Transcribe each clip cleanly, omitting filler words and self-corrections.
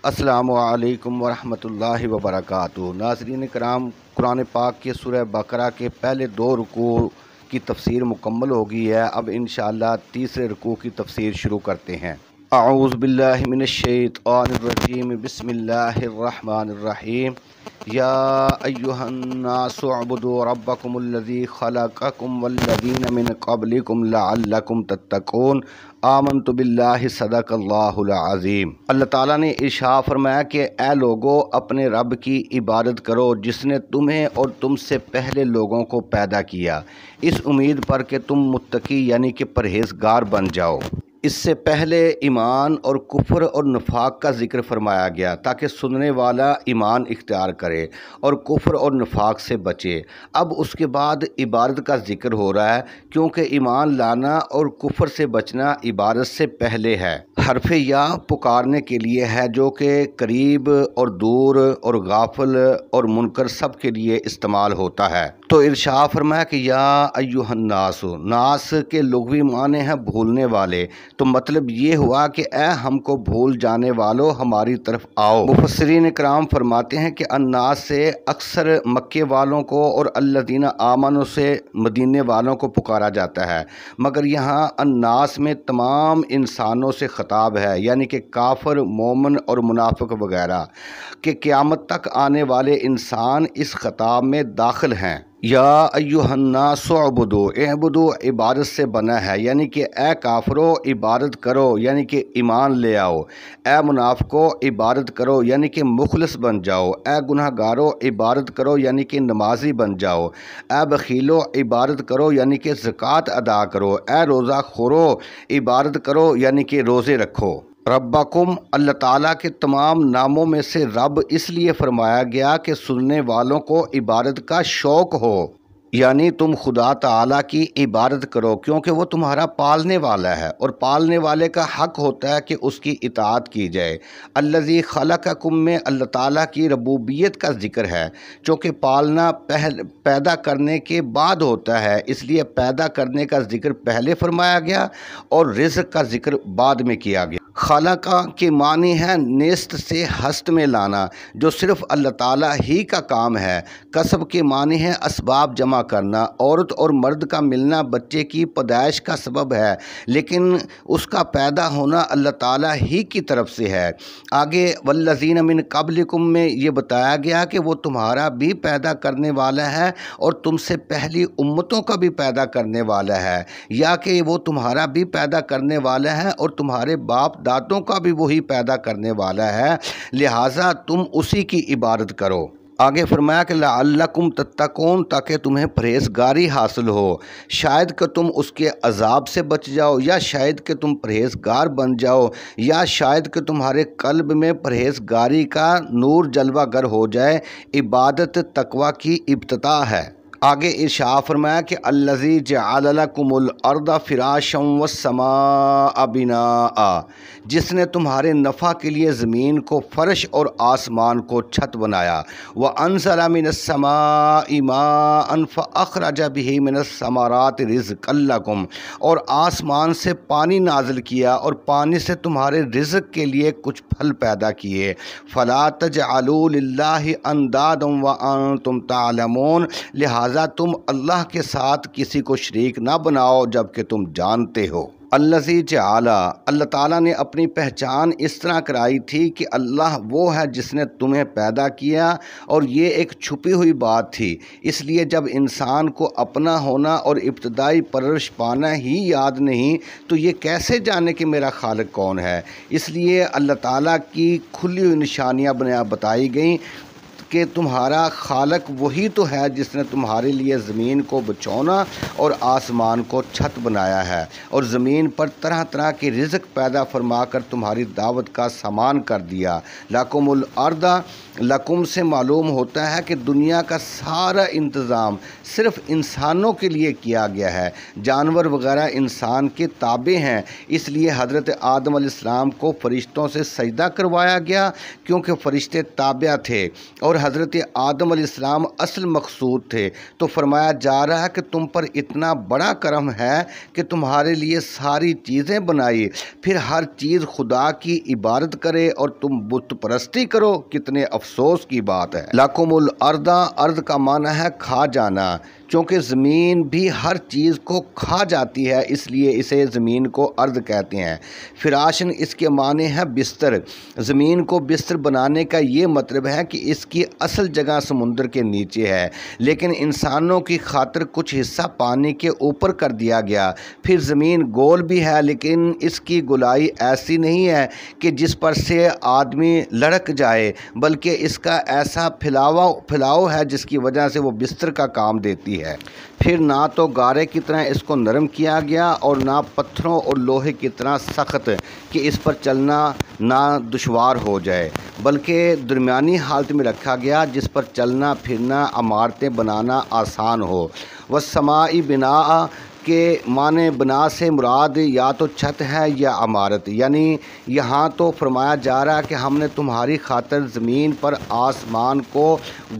السلام علیکم ورحمۃ اللہ وبرکاتہ۔ ناظرین کرام، قرآن پاک کے سورہ بقرہ کے پہلے 2 رکوع کی تفسیر مکمل ہو گئی ہے۔ اب انشاءاللہ تیسرے رکوع کی تفسیر شروع کرتے ہیں۔ اعوذ باللہ من الشیطان الرجیم، بسم اللہ الرحمن الرحیم۔ یا ایہا الناس اعبدوا ربکم الذی خلقکم والذین من قبلکم لعلکم تتقون۔ آمنت باللہ صدق اللہ العظیم۔ اللہ تعالیٰ نے ارشاد فرمایا کہ اے لوگو، اپنے رب کی عبادت کرو جس نے تمہیں اور تم سے پہلے لوگوں کو پیدا کیا، اس امید پر کہ تم متقی یعنی کہ پرہیزگار بن جاؤ۔ اس سے پہلے ایمان اور کفر اور نفاق کا ذکر فرمایا گیا تاکہ سننے والا ایمان اختیار کرے اور کفر اور نفاق سے بچے۔ اب اس کے بعد عبادت کا ذکر ہو رہا ہے، کیونکہ ایمان لانا اور کفر سے بچنا عبادت سے پہلے ہے۔ حرف یا پکارنے کے لیے ہے، جو کہ قریب اور دور اور غافل اور منکر سب کے لیے استعمال ہوتا ہے۔ تو ارشاد فرمایا کہ یا ایھا الناس، ناس کے لغوی معنی ہے بھولنے والے، تو مطلب یہ ہوا کہ اے ہم کو بھول جانے والو، ہماری طرف آؤ۔ مفسرین کرام فرماتے ہیں کہ الناس سے اکثر مکے والوں کو اور الذین آمنوا سے مدینے والوں کو پکارا جاتا ہے، مگر یہاں الناس میں تمام انسانوں سے خطاب ہے، یعنی کہ کافر، مومن اور منافق وغیرہ، کہ قیامت تک آنے والے انسان اس خطاب میں داخل ہیں۔ یا ایھا الناس اعبدوا، اعبدوا عبادت سے بنا ہے، یعنی کہ اے کافرو عبادت کرو یعنی کہ ایمان لے آؤ، اے منافقو عبادت کرو یعنی کہ مخلص بن جاؤ، اے گناہ گارو عبادت کرو یعنی کہ نمازی بن جاؤ، اے بخیلو عبادت کرو یعنی کہ زکوٰۃ ادا کرو، اے روزہ خورو عبادت کرو یعنی کہ روزے رکھو۔ ربکم، اللہ تعالیٰ کے تمام ناموں میں سے رب اس لیے فرمایا گیا کہ سننے والوں کو عبادت کا شوق ہو، یعنی تم خدا تعالیٰ کی عبادت کرو، کیونکہ وہ تمہارا پالنے والا ہے اور پالنے والے کا حق ہوتا ہے کہ اس کی اطاعت کی جائے۔ الذی خلقکم میں اللہ تعالیٰ کی ربوبیت کا ذکر ہے، چونکہ پالنا پیدا کرنے کے بعد ہوتا ہے، اس لیے پیدا کرنے کا ذکر پہلے فرمایا گیا اور رزق کا ذکر بعد میں کیا گیا۔ خلقہ کے معنی ہے نیست سے ہست میں لانا، جو صرف اللہ تعالیٰ ہی کا کام ہے۔ کسب کے معنی ہے اسباب جمع کرنا، عورت اور مرد کا ملنا بچے کی پیدائش کا سبب ہے، لیکن اس کا پیدا ہونا اللہ تعالیٰ ہی کی طرف سے ہے۔ آگے والذین من قبلکم میں یہ بتایا گیا کہ وہ تمہارا بھی پیدا کرنے والا ہے اور تم سے پہلی امتوں کا بھی پیدا کرنے والا ہے، یا کہ وہ تمہارا بھی پیدا کرنے والا ہے اور تمہارے باپ دادوں کا بھی وہی پیدا کرنے والا ہے، لہٰذا تم اسی کی عبادت کرو۔ آگے فرمایا کہ لعلکم تتقون، تاکہ تمہیں پرہیزگاری حاصل ہو، شاید کہ تم اس کے عذاب سے بچ جاؤ، یا شاید کہ تم پرہیزگار بن جاؤ، یا شاید کہ تمہارے قلب میں پرہیزگاری کا نور جلوہ گر ہو جائے۔ عبادت تقوی کی ابتدا ہے۔ آگے ارشاد فرمایا کہ الذی جعل لکم الارض فراشا والسماء بناء، جس نے تمہارے نفع کے لیے زمین کو فرش اور آسمان کو چھت بنایا۔ وانزل من السماء ماء فاخرج به من الثمرات رزقا لکم، اور آسمان سے پانی نازل کیا اور پانی سے تمہارے رزق کے لیے کچھ پھل پیدا کیے۔ فلا تجعلوا للہ اندادا وانتم تعلمون، لہٰذا تم اللہ کے ساتھ کسی کو شریک نہ بناؤ جبکہ تم جانتے ہو۔ الذی جعل، اللہ تعالیٰ نے اپنی پہچان اس طرح کرائی تھی کہ اللہ وہ ہے جس نے تمہیں پیدا کیا، اور یہ ایک چھپی ہوئی بات تھی، اس لیے جب انسان کو اپنا ہونا اور ابتدائی پرورش پانا ہی یاد نہیں تو یہ کیسے جانے کہ میرا خالق کون ہے۔ اس لیے اللہ تعالیٰ کی کھلی ہوئی نشانیاں بتائی گئیں کہ تمہارا خالق وہی تو ہے جس نے تمہارے لیے زمین کو بچھونا اور آسمان کو چھت بنایا ہے، اور زمین پر طرح طرح کے رزق پیدا فرما کر تمہاری دعوت کا سامان کر دیا۔ لکم الارض، لکم سے معلوم ہوتا ہے کہ دنیا کا سارا انتظام صرف انسانوں کے لیے کیا گیا ہے، جانور وغیرہ انسان کے تابع ہیں، اس لیے حضرت آدم علیہ السلام کو فرشتوں سے سجدہ کروایا گیا، کیونکہ فرشتے تابع تھے، اور حضرت آدم علیہ السلام اصل مقصود تھے، تو فرمایا جا رہا ہے کہ تم پر اتنا بڑا کرم ہے کہ تمہارے لیے ساری چیزیں بنائی، پھر ہر چیز خدا کی عبادت کرے اور تم بت پرستی کرو۔ کتنے افسوس کی بات ہے۔ لَکُمُ الْأَرْضَ، ارض کا معنی ہے کھا جانا، چونکہ زمین بھی ہر چیز کو کھا جاتی ہے، اس لیے اسے زمین کو ارض کہتے ہیں۔ فراشن اس کے معنی ہے بستر۔ زمین کو بستر بنانے کا یہ مطلب ہے کہ اس کی اصل جگہ سمندر کے نیچے ہے، لیکن انسانوں کی خاطر کچھ حصہ پانی کے اوپر کر دیا گیا۔ پھر زمین گول بھی ہے، لیکن اس کی گولائی ایسی نہیں ہے کہ جس پر سے آدمی لڑک جائے، بلکہ اس کا ایسا پھیلاؤ ہے جس کی وجہ سے وہ بستر کا کام دیتی ہے۔ پھر نہ تو گارے کی طرح اس کو نرم کیا گیا اور نہ پتھروں اور لوہے کی طرح سخت کہ اس پر چلنا نہ دشوار ہو جائے، بلکہ درمیانی حالت میں رکھا گیا جس پر چلنا پھرنا، عمارتیں بنانا آسان ہو۔ وَالسَّمَاءِ بِنَاءً کے معنی بنا سے مراد یا تو چھت ہے یا عمارت، یعنی یہاں تو فرمایا جا رہا ہے کہ ہم نے تمہاری خاطر زمین پر آسمان کو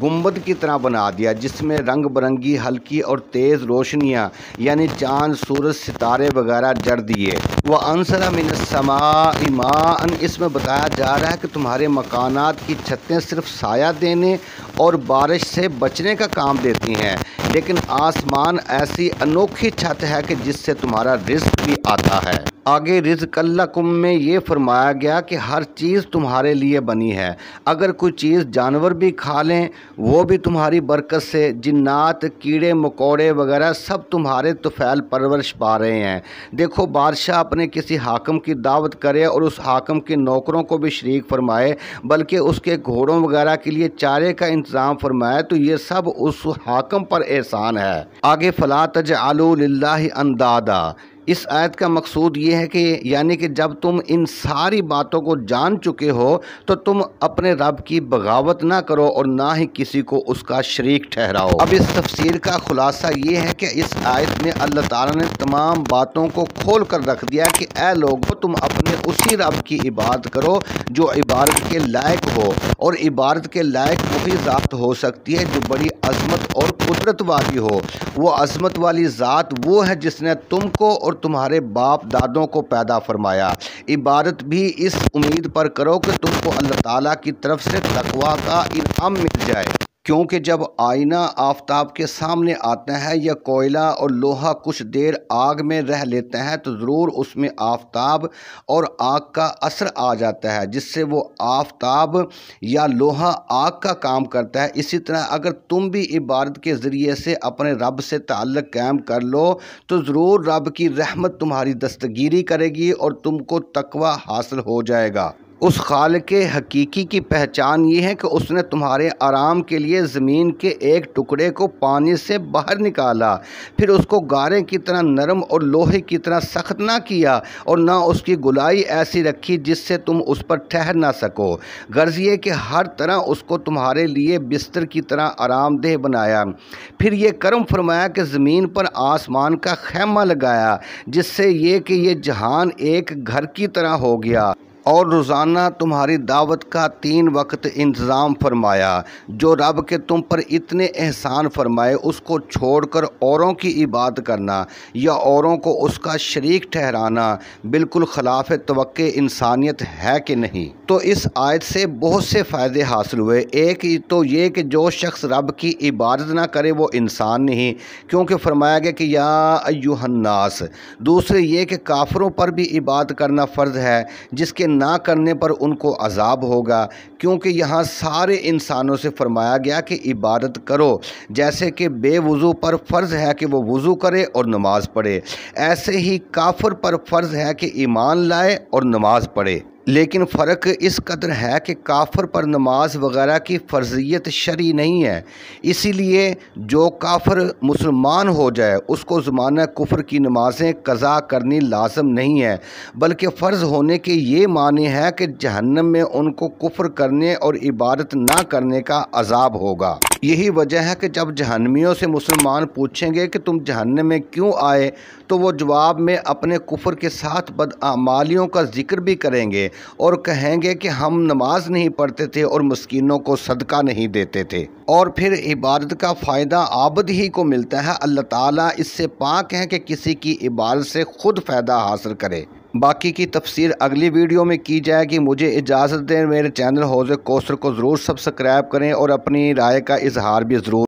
گنبد کی طرح بنا دیا، جس میں رنگ برنگی ہلکی اور تیز روشنیاں یعنی چاند، سورج، ستارے وغیرہ جڑ دیے۔ وَأَنزَلَ مِنَ السَّمَاءِ مَاءً، اس میں بتایا جا رہا ہے کہ تمہارے مکانات کی چھتیں صرف سایہ دینے اور بارش سے بچنے کا کام دیتی ہیں، لیکن آسمان ایسی انوکھی چھت ہے کہ جس سے تمہارا رزق بھی آتا ہے۔ آگے رزق لکم میں یہ فرمایا گیا کہ ہر چیز تمہارے لیے بنی ہے، اگر کوئی چیز جانور بھی کھا لیں وہ بھی تمہاری برکت سے، جنات، کیڑے مکوڑے وغیرہ سب تمہارے طفیل پرورش پا رہے ہیں۔ دیکھو بادشاہ اپنے کسی حاکم کی دعوت کرے اور اس حاکم کے نوکروں کو بھی شریک فرمائے، بلکہ اس کے گھوڑوں وغیرہ کے لیے چارے کا انتظام فرمائے، تو یہ سب اس حاکم پر احسان ہے۔ آگے فَلَا تَجْعَلُوا لِلَّهِ أَنْدَادًا، اس آیت کا مقصود یہ ہے کہ یعنی کہ جب تم ان ساری باتوں کو جان چکے ہو تو تم اپنے رب کی بغاوت نہ کرو اور نہ ہی کسی کو اس کا شریک ٹھہراؤ۔ اب اس تفسیر کا خلاصہ یہ ہے کہ اس آیت میں اللہ تعالیٰ نے تمام باتوں کو کھول کر رکھ دیا کہ اے لوگو، تم اپنے اسی رب کی عبادت کرو جو عبادت کے لائق ہو، اور عبادت کے لائق وہی ذات ہو سکتی ہے جو بڑی عظمت اور قدرت والی ہو۔ وہ عظمت والی ذات وہ ہے جس نے تم کو اور تمہارے باپ دادوں کو پیدا فرمایا۔ عبادت بھی اس امید پر کرو کہ تم کو اللہ تعالیٰ کی طرف سے تقویٰ کا انعام مل جائے، کیونکہ جب آئینہ آفتاب کے سامنے آتا ہے یا کوئلہ اور لوہا کچھ دیر آگ میں رہ لیتا ہے تو ضرور اس میں آفتاب اور آگ کا اثر آ جاتا ہے، جس سے وہ آفتاب یا لوہا آگ کا کام کرتا ہے۔ اسی طرح اگر تم بھی عبادت کے ذریعے سے اپنے رب سے تعلق قائم کر لو تو ضرور رب کی رحمت تمہاری دستگیری کرے گی اور تم کو تقویٰ حاصل ہو جائے گا۔ اس خالق حقیقی کی پہچان یہ ہے کہ اس نے تمہارے آرام کے لیے زمین کے ایک ٹکڑے کو پانی سے باہر نکالا، پھر اس کو گارے کی طرح نرم اور لوہے کی طرح سخت نہ کیا اور نہ اس کی گولائی ایسی رکھی جس سے تم اس پر ٹھہر نہ سکو، غرض یہ کہ ہر طرح اس کو تمہارے لیے بستر کی طرح آرام دہ بنایا۔ پھر یہ کرم فرمایا کہ زمین پر آسمان کا خیمہ لگایا، جس سے یہ کہ یہ جہان ایک گھر کی طرح ہو گیا، اور روزانہ تمہاری دعوت کا 3 وقت انتظام فرمایا۔ جو رب کے تم پر اتنے احسان فرمائے اس کو چھوڑ کر اوروں کی عبادت کرنا یا اوروں کو اس کا شریک ٹھہرانا بالکل خلاف توقع انسانیت ہے کہ نہیں؟ تو اس آیت سے بہت سے فائدے حاصل ہوئے۔ ایک تو یہ کہ جو شخص رب کی عبادت نہ کرے وہ انسان نہیں، کیونکہ فرمایا گیا کہ یا ایھا الناس۔ دوسرے یہ کہ کافروں پر بھی عبادت کرنا فرض ہے، جس کے نہ کرنے پر ان کو عذاب ہوگا، کیونکہ یہاں سارے انسانوں سے فرمایا گیا کہ عبادت کرو، جیسے کہ بے وضو پر فرض ہے کہ وہ وضو کرے اور نماز پڑھے، ایسے ہی کافر پر فرض ہے کہ ایمان لائے اور نماز پڑھے۔ لیکن فرق اس قدر ہے کہ کافر پر نماز وغیرہ کی فرضیت شرعی نہیں ہے، اسی لیے جو کافر مسلمان ہو جائے اس کو زمانہ کفر کی نمازیں قضا کرنی لازم نہیں ہے، بلکہ فرض ہونے کے یہ معنی ہے کہ جہنم میں ان کو کفر کرنے اور عبادت نہ کرنے کا عذاب ہوگا۔ یہی وجہ ہے کہ جب جہنمیوں سے مسلمان پوچھیں گے کہ تم جہنم میں کیوں آئے، تو وہ جواب میں اپنے کفر کے ساتھ بدعمالیوں کا ذکر بھی کریں گے اور کہیں گے کہ ہم نماز نہیں پڑھتے تھے اور مسکینوں کو صدقہ نہیں دیتے تھے، اور پھر عبادت کا فائدہ عابد ہی کو ملتا ہے۔ اللہ تعالیٰ اس سے پاک ہیں کہ کسی کی عبادت سے خود فائدہ حاصل کرے۔ باقی کی تفسیر اگلی ویڈیو میں کی جائے گی۔ مجھے اجازت دیں، میرے چینل حوض کوثر کو ضرور سبسکرائب کریں اور اپنی رائے کا اظہار بھی ضرور